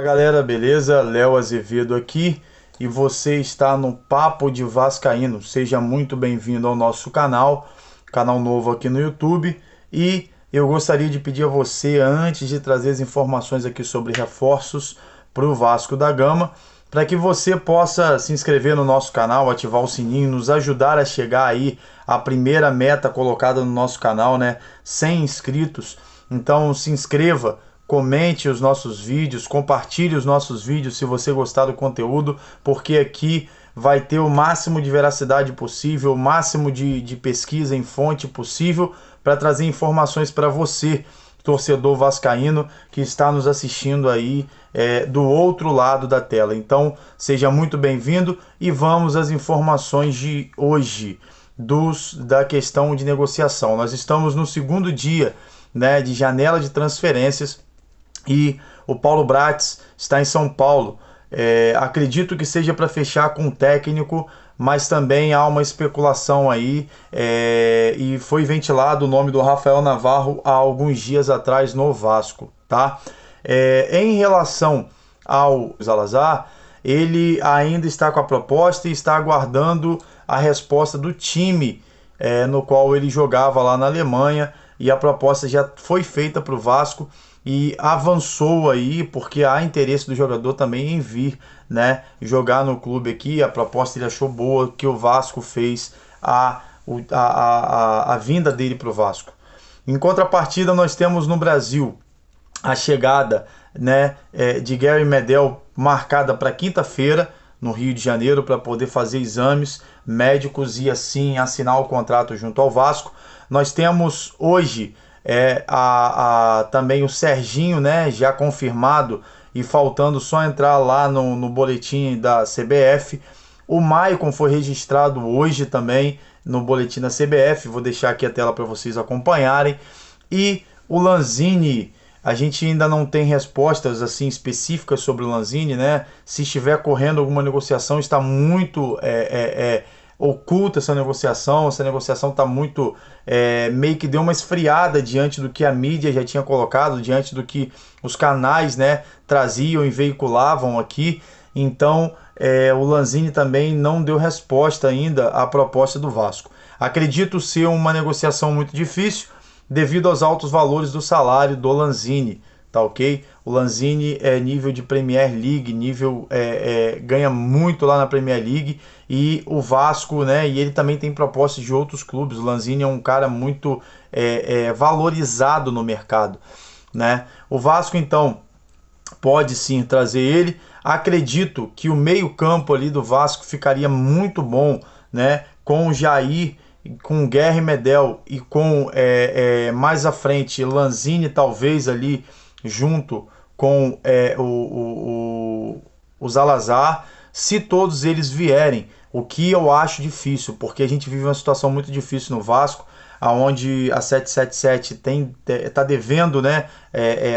Fala galera, beleza? Léo Azevedo aqui e você está no Papo de Vascaíno. Seja muito bem-vindo ao nosso canal novo aqui no YouTube. E eu gostaria de pedir a você, antes de trazer as informações aqui sobre reforços para o Vasco da Gama, para que você possa se inscrever no nosso canal, ativar o sininho, nos ajudar a chegar aí à primeira meta colocada no nosso canal, né? 100 inscritos. Então se inscreva, comente os nossos vídeos, compartilhe os nossos vídeos se você gostar do conteúdo, porque aqui vai ter o máximo de veracidade possível, o máximo de pesquisa em fonte possível para trazer informações para você, torcedor vascaíno que está nos assistindo aí do outro lado da tela. Então seja muito bem-vindo e vamos às informações de hoje da questão de negociação. Nós estamos no segundo dia, né, de janela de transferências e o Paulo Bratz está em São Paulo. Acredito que seja para fechar com o técnico, mas também há uma especulação aí e foi ventilado o nome do Rafael Navarro há alguns dias atrás no Vasco, tá? Em relação ao Zalazar, ele ainda está com a proposta e está aguardando a resposta do time no qual ele jogava lá na Alemanha, e a proposta já foi feita para o Vasco e avançou aí, porque há interesse do jogador também em vir, né, jogar no clube aqui. A proposta ele achou boa, que o Vasco fez a vinda dele para o Vasco. Em contrapartida, nós temos no Brasil a chegada, né, de Gary Medel, marcada para quinta-feira no Rio de Janeiro, para poder fazer exames médicos e assim assinar o contrato junto ao Vasco. Nós temos hoje também o Serginho, né, já confirmado e faltando só entrar lá no boletim da CBF. O Maicon foi registrado hoje também no boletim da CBF, vou deixar aqui a tela para vocês acompanharem. E o Lanzini, a gente ainda não tem respostas assim específicas sobre o Lanzini, né? Se estiver correndo alguma negociação, está muito oculta essa negociação está muito, meio que deu uma esfriada diante do que a mídia já tinha colocado, diante do que os canais, né, traziam e veiculavam aqui. Então o Lanzini também não deu resposta ainda à proposta do Vasco. Acredito ser uma negociação muito difícil devido aos altos valores do salário do Lanzini, tá ok? O Lanzini é nível de Premier League, ganha muito lá na Premier League, e o Vasco, né, e ele também tem propostas de outros clubes. O Lanzini é um cara muito valorizado no mercado, né? O Vasco então pode sim trazer ele. Acredito que o meio-campo ali do Vasco ficaria muito bom, né, com o Jair, com o Gary Medel e com mais à frente Lanzini, talvez ali junto com o Zalazar, se todos eles vierem, o que eu acho difícil, porque a gente vive uma situação muito difícil no Vasco, aonde a 777 está devendo, né,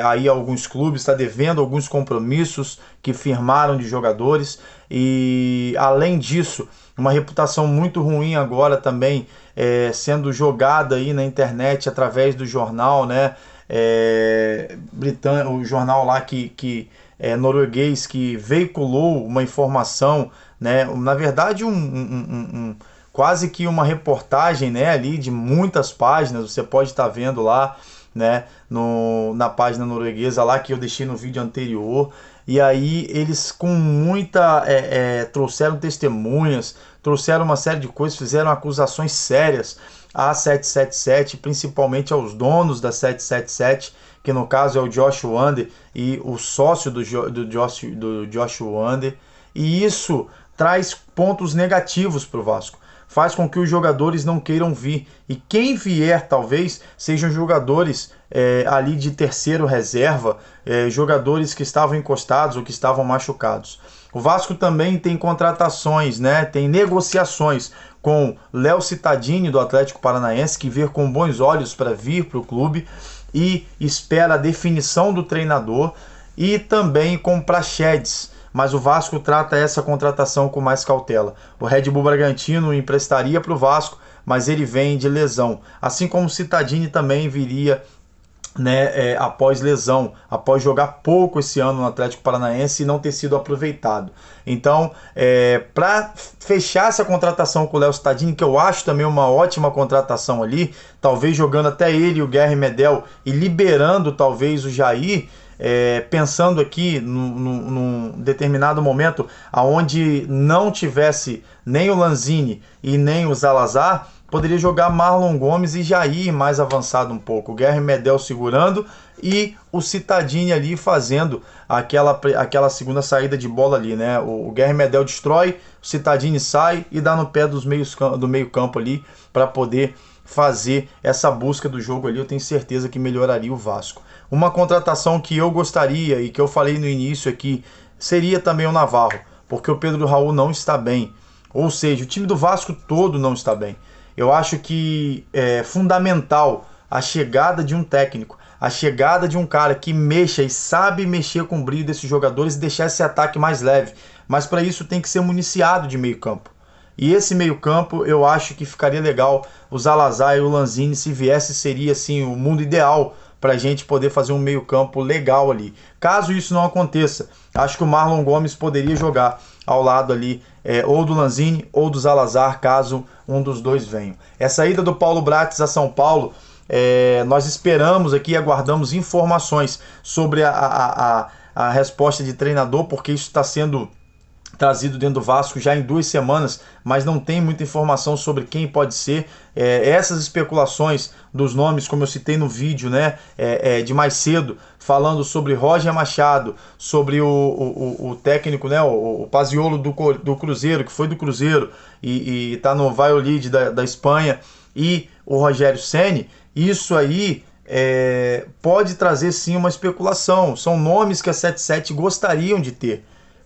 aí alguns clubes, está devendo alguns compromissos que firmaram de jogadores, e além disso, uma reputação muito ruim agora também sendo jogada aí na internet através do jornal, né, britânico, o jornal lá que norueguês, que veiculou uma informação, né, na verdade quase que uma reportagem, né, ali de muitas páginas. Você pode estar vendo lá, né, na página norueguesa lá que eu deixei no vídeo anterior. E aí eles com muita trouxeram testemunhas, trouxeram uma série de coisas, fizeram acusações sérias à 777, principalmente aos donos da 777, que no caso é o Josh Wander e o sócio do Josh Wander. E isso traz pontos negativos para o Vasco, faz com que os jogadores não queiram vir, e quem vier talvez sejam jogadores ali de terceiro reserva, jogadores que estavam encostados ou que estavam machucados. O Vasco também tem contratações, né? Tem negociações com Léo Cittadini do Atlético Paranaense, que vê com bons olhos para vir para o clube e espera a definição do treinador, e também com Praxedes, mas o Vasco trata essa contratação com mais cautela. O Red Bull Bragantino emprestaria para o Vasco, mas ele vem de lesão, assim como o Cittadini também viria né, após lesão, após jogar pouco esse ano no Atlético Paranaense e não ter sido aproveitado. Então, para fechar essa contratação com o Léo Cittadini, que eu acho também uma ótima contratação ali, talvez jogando até ele e o Guerre Medel e liberando talvez o Jair, pensando aqui num determinado momento aonde não tivesse nem o Lanzini e nem o Zalazar, poderia jogar Marlon Gomes e Jair mais avançado um pouco. O Guerre Medel segurando e o Cittadini ali fazendo aquela segunda saída de bola ali, né? O Guerre Medel destrói, o Cittadini sai e dá no pé do meio campo ali para poder fazer essa busca do jogo ali. Eu tenho certeza que melhoraria o Vasco. Uma contratação que eu gostaria e que eu falei no início aqui seria também o Navarro, porque o Pedro Raul não está bem. Ou seja, o time do Vasco todo não está bem. Eu acho que é fundamental a chegada de um técnico, a chegada de um cara que mexa e sabe mexer com o brilho desses jogadores e deixar esse ataque mais leve. Mas para isso tem que ser municiado de meio campo. E esse meio campo eu acho que ficaria legal. O Zalazar e o Lanzini, se viesse, seria assim o mundo ideal para a gente poder fazer um meio campo legal ali. Caso isso não aconteça, acho que o Marlon Gomes poderia jogar ao lado ali, ou do Lanzini ou do Zalazar, caso um dos dois venha. Essa ida do Paulo Bratis a São Paulo, nós esperamos aqui e aguardamos informações sobre a resposta de treinador, porque isso está sendo trazido dentro do Vasco já em 2 semanas, mas não tem muita informação sobre quem pode ser. Essas especulações dos nomes, como eu citei no vídeo, né, de mais cedo, falando sobre Roger Machado, sobre o técnico, né, o Paziolo do Cruzeiro, que foi do Cruzeiro e está no Valladolid da Espanha, e o Rogério Ceni, isso aí pode trazer sim uma especulação. São nomes que a 77 gostariam de ter.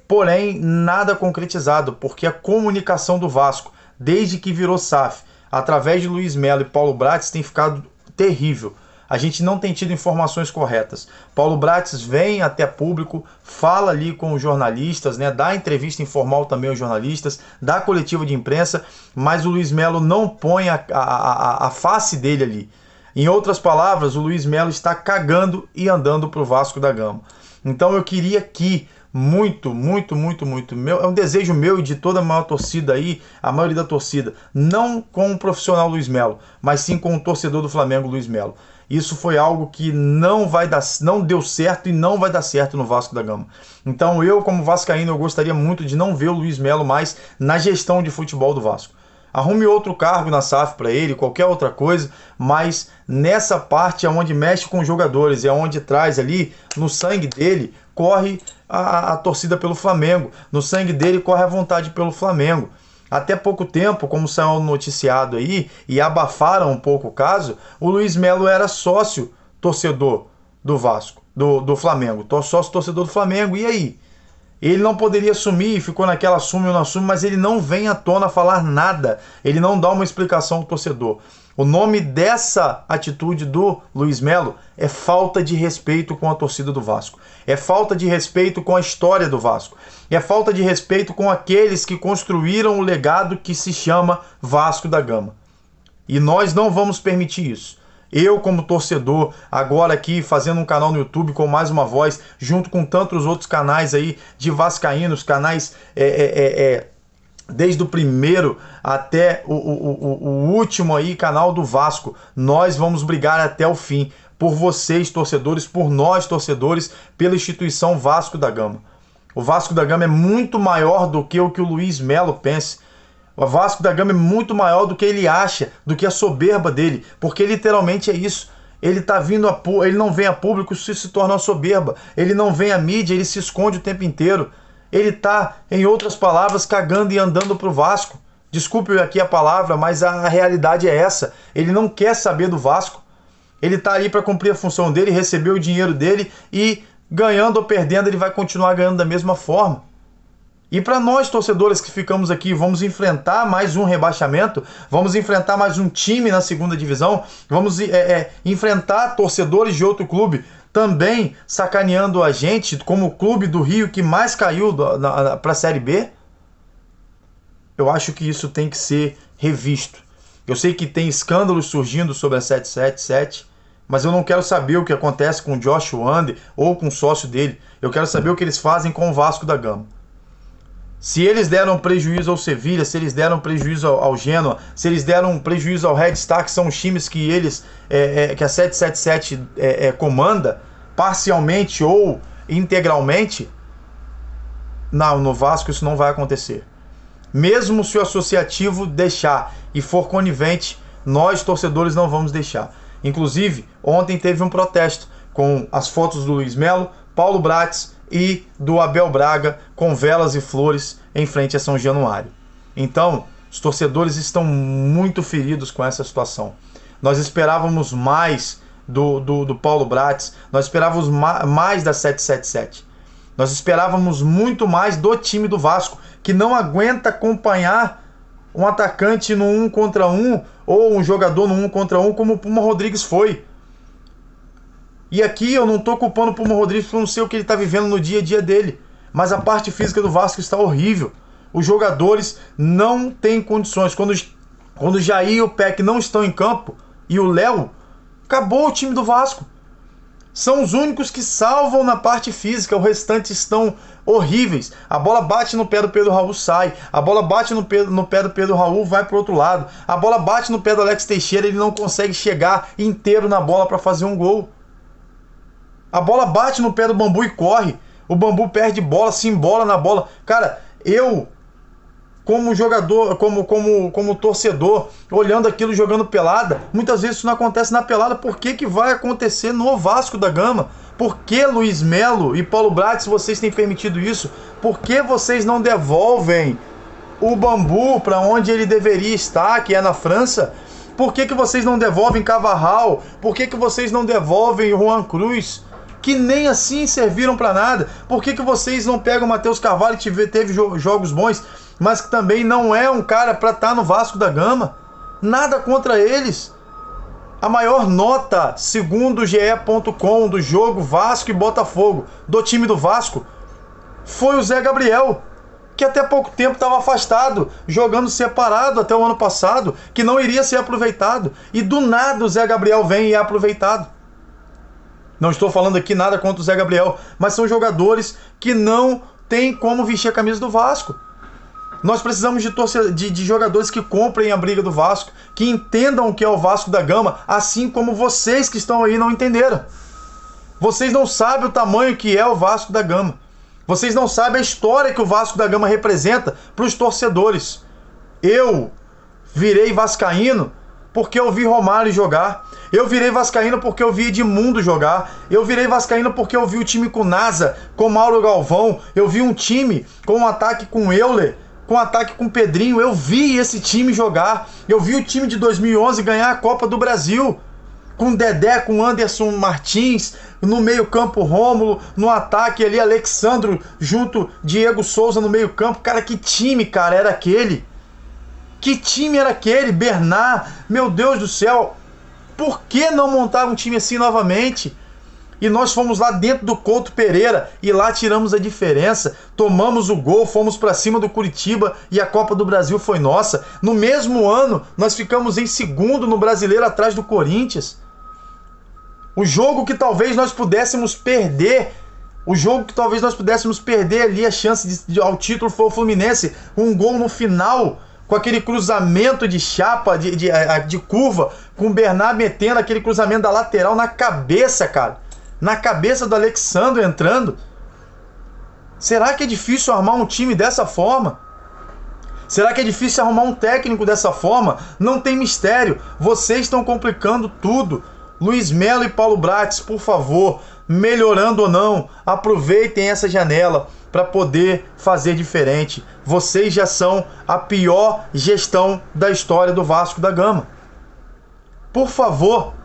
Porém, nada concretizado, porque a comunicação do Vasco, desde que virou SAF, através de Luiz Melo e Paulo Bratis, tem ficado terrível. A gente não tem tido informações corretas. Paulo Bratis vem até público, fala ali com os jornalistas, né, dá entrevista informal também aos jornalistas, dá coletiva de imprensa, mas o Luiz Melo não põe a face dele ali. Em outras palavras, o Luiz Melo está cagando e andando para o Vasco da Gama. Então eu queria que muito, é um desejo meu e de toda a maior torcida aí, a maioria da torcida, não com o profissional Luiz Melo, mas sim com o torcedor do Flamengo Luiz Melo. Isso foi algo que não deu certo e não vai dar certo no Vasco da Gama. Então eu, como vascaíno, eu gostaria muito de não ver o Luiz Melo mais na gestão de futebol do Vasco. Arrume outro cargo na SAF para ele, qualquer outra coisa, mas nessa parte é onde mexe com os jogadores, é onde traz ali, no sangue dele, corre a torcida pelo Flamengo, no sangue dele corre a vontade pelo Flamengo. Até pouco tempo, como saiu noticiado aí, e abafaram um pouco o caso, o Luiz Melo era sócio torcedor do Vasco, do Flamengo, sócio torcedor do Flamengo, e aí? Ele não poderia assumir, ficou naquela assume ou não assume, mas ele não vem à tona falar nada. Ele não dá uma explicação ao torcedor. O nome dessa atitude do Luiz Melo é falta de respeito com a torcida do Vasco. É falta de respeito com a história do Vasco. É falta de respeito com aqueles que construíram o legado que se chama Vasco da Gama. E nós não vamos permitir isso. Eu, como torcedor, agora aqui fazendo um canal no YouTube com mais uma voz, junto com tantos outros canais aí de vascaínos, canais desde o primeiro até o último aí, canal do Vasco. Nós vamos brigar até o fim por vocês, torcedores, por nós, torcedores, pela instituição Vasco da Gama. O Vasco da Gama é muito maior do que o Luiz Melo pensa. O Vasco da Gama é muito maior do que ele acha, do que a soberba dele, porque literalmente é isso. Ele tá vindo ele não vem a público, isso se torna uma soberba. Ele não vem à mídia, ele se esconde o tempo inteiro. Ele tá, em outras palavras, cagando e andando pro Vasco. Desculpe aqui a palavra, mas a realidade é essa. Ele não quer saber do Vasco. Ele tá ali para cumprir a função dele, receber o dinheiro dele e, ganhando ou perdendo, ele vai continuar ganhando da mesma forma. E para nós, torcedores que ficamos aqui, vamos enfrentar mais um rebaixamento, vamos enfrentar mais um time na segunda divisão, vamos enfrentar torcedores de outro clube também sacaneando a gente, como o clube do Rio que mais caiu para a Série B. Eu acho que isso tem que ser revisto. Eu sei que tem escândalos surgindo sobre a 777, Mas eu não quero saber o que acontece com o Josh Wander ou com o sócio dele. Eu quero saber o que eles fazem com o Vasco da Gama. Se eles deram prejuízo ao Sevilha, se eles deram prejuízo ao Genoa, se eles deram prejuízo ao Red Star, que são os times que eles que a 777 comanda, parcialmente ou integralmente, não, no Vasco isso não vai acontecer. Mesmo se o associativo deixar e for conivente, nós torcedores não vamos deixar. Inclusive, ontem teve um protesto com as fotos do Luiz Melo, Paulo Bratz e do Abel Braga com velas e flores em frente a São Januário. Então, os torcedores estão muito feridos com essa situação. Nós esperávamos mais do Paulo Bratz, nós esperávamos mais da 777. Nós esperávamos muito mais do time do Vasco, que não aguenta acompanhar um atacante no 1 contra 1 ou um jogador no 1 contra 1 como o Puma Rodrigues foi. E aqui eu não estou culpando o Puma Rodrigues por não sei o que ele está vivendo no dia a dia dele. Mas a parte física do Vasco está horrível. Os jogadores não têm condições. Quando o Jair e o Peck não estão em campo, e o Léo, acabou o time do Vasco. São os únicos que salvam na parte física, o restante estão horríveis. A bola bate no pé do Pedro Raul, sai. A bola bate no pé do Pedro Raul, vai para o outro lado. A bola bate no pé do Alex Teixeira, ele não consegue chegar inteiro na bola para fazer um gol. A bola bate no pé do Bambu e corre. O Bambu perde bola, se embola na bola. Cara, eu, como jogador, como torcedor, olhando aquilo, jogando pelada, muitas vezes isso não acontece na pelada. Por que vai acontecer no Vasco da Gama? Por que Luiz Melo e Paulo Bratz, vocês têm permitido isso? Por que vocês não devolvem o Bambu para onde ele deveria estar, que é na França? Por que vocês não devolvem Carvajal? Por que vocês não devolvem Juan Cruz, que nem assim serviram para nada? Por que vocês não pegam o Matheus Carvalho, que teve jogos bons, mas que também não é um cara para estar no Vasco da Gama? Nada contra eles. A maior nota, segundo o GE.com, do jogo Vasco e Botafogo, do time do Vasco, foi o Zé Gabriel, que até pouco tempo estava afastado, jogando separado até o ano passado, que não iria ser aproveitado. E do nada o Zé Gabriel vem e é aproveitado. Não estou falando aqui nada contra o Zé Gabriel, mas são jogadores que não têm como vestir a camisa do Vasco. Nós precisamos de jogadores que comprem a briga do Vasco, que entendam o que é o Vasco da Gama, assim como vocês que estão aí não entenderam. Vocês não sabem o tamanho que é o Vasco da Gama. Vocês não sabem a história que o Vasco da Gama representa para os torcedores. Eu virei vascaíno porque eu vi Romário jogar. Eu virei vascaíno porque eu vi Edmundo jogar. Eu virei vascaíno porque eu vi o time com Nasa, com Mauro Galvão. Eu vi um time com um ataque com Euler, com um ataque com Pedrinho. Eu vi esse time jogar. Eu vi o time de 2011 ganhar a Copa do Brasil, com Dedé, com Anderson Martins, no meio campo Rômulo, no ataque ali Alexandro, junto Diego Souza no meio campo. Cara, que time, cara, era aquele? Que time era aquele? Bernard, meu Deus do céu. Por que não montar um time assim novamente? E nós fomos lá dentro do Couto Pereira e lá tiramos a diferença, tomamos o gol, fomos para cima do Curitiba e a Copa do Brasil foi nossa. No mesmo ano, nós ficamos em segundo no Brasileiro atrás do Corinthians. O jogo que talvez nós pudéssemos perder, ali a chance ao título foi o Fluminense. Um gol no final, com aquele cruzamento de chapa, de curva, com o Bernard metendo aquele cruzamento da lateral na cabeça, cara. Na cabeça do Alexandre entrando. Será que é difícil armar um time dessa forma? Será que é difícil arrumar um técnico dessa forma? Não tem mistério. Vocês estão complicando tudo. Luiz Melo e Paulo Bratz, por favor, melhorando ou não, aproveitem essa janela para poder fazer diferente. Vocês já são a pior gestão da história do Vasco da Gama. Por favor,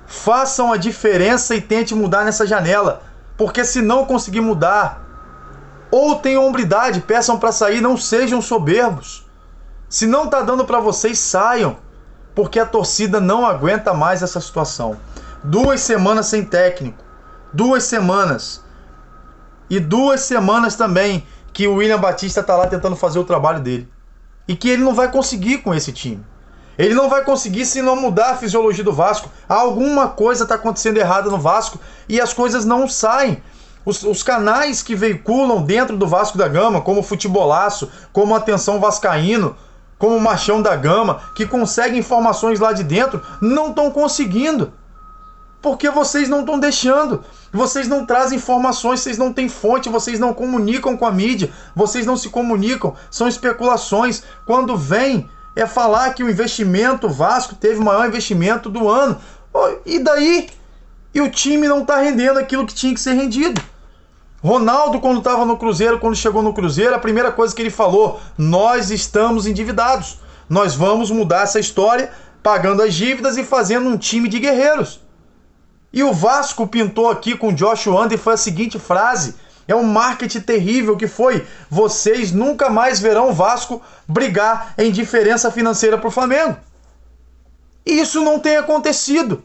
façam a diferença e tentem mudar nessa janela. Porque se não conseguir mudar, ou tenham hombridade, peçam para sair, não sejam soberbos. Se não está dando para vocês, saiam. Porque a torcida não aguenta mais essa situação. 2 semanas sem técnico. 2 semanas. E 2 semanas também que o William Batista está lá tentando fazer o trabalho dele. E que ele não vai conseguir com esse time. Ele não vai conseguir se não mudar a fisiologia do Vasco. Alguma coisa está acontecendo errada no Vasco e as coisas não saem. Os canais que veiculam dentro do Vasco da Gama, como o Futebolaço, como Atenção Vascaíno, como o Machão da Gama, que conseguem informações lá de dentro, não estão conseguindo. Porque vocês não estão deixando. Vocês não trazem informações, vocês não têm fonte, vocês não comunicam com a mídia, vocês não se comunicam, são especulações. Quando vem é falar que o investimento, o Vasco teve o maior investimento do ano. E daí? E o time não está rendendo aquilo que tinha que ser rendido. Ronaldo, quando estava no Cruzeiro, quando chegou no Cruzeiro, a primeira coisa que ele falou: nós estamos endividados. Nós vamos mudar essa história pagando as dívidas e fazendo um time de guerreiros. E o Vasco pintou aqui com o Josh Wander e foi a seguinte frase: é um marketing terrível que foi: vocês nunca mais verão o Vasco brigar em diferença financeira para o Flamengo. E isso não tem acontecido.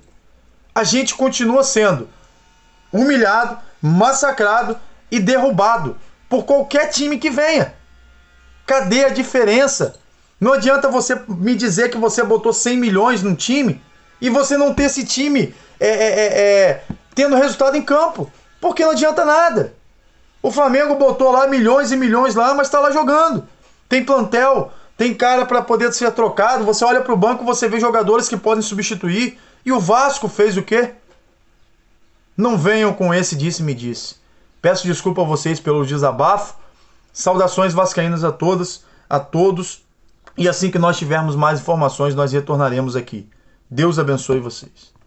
A gente continua sendo humilhado, massacrado e derrubado por qualquer time que venha. Cadê a diferença? Não adianta você me dizer que você botou 100 milhões num time e você não ter esse time tendo resultado em campo, porque não adianta nada. O Flamengo botou lá milhões e milhões lá, mas está lá jogando. Tem plantel, tem cara para poder ser trocado. Você olha para o banco, você vê jogadores que podem substituir. E o Vasco fez o quê? Não venham com esse disse-me-disse. Peço desculpa a vocês pelo desabafo. Saudações vascaínas a todas, a todos. E assim que nós tivermos mais informações, nós retornaremos aqui. Deus abençoe vocês.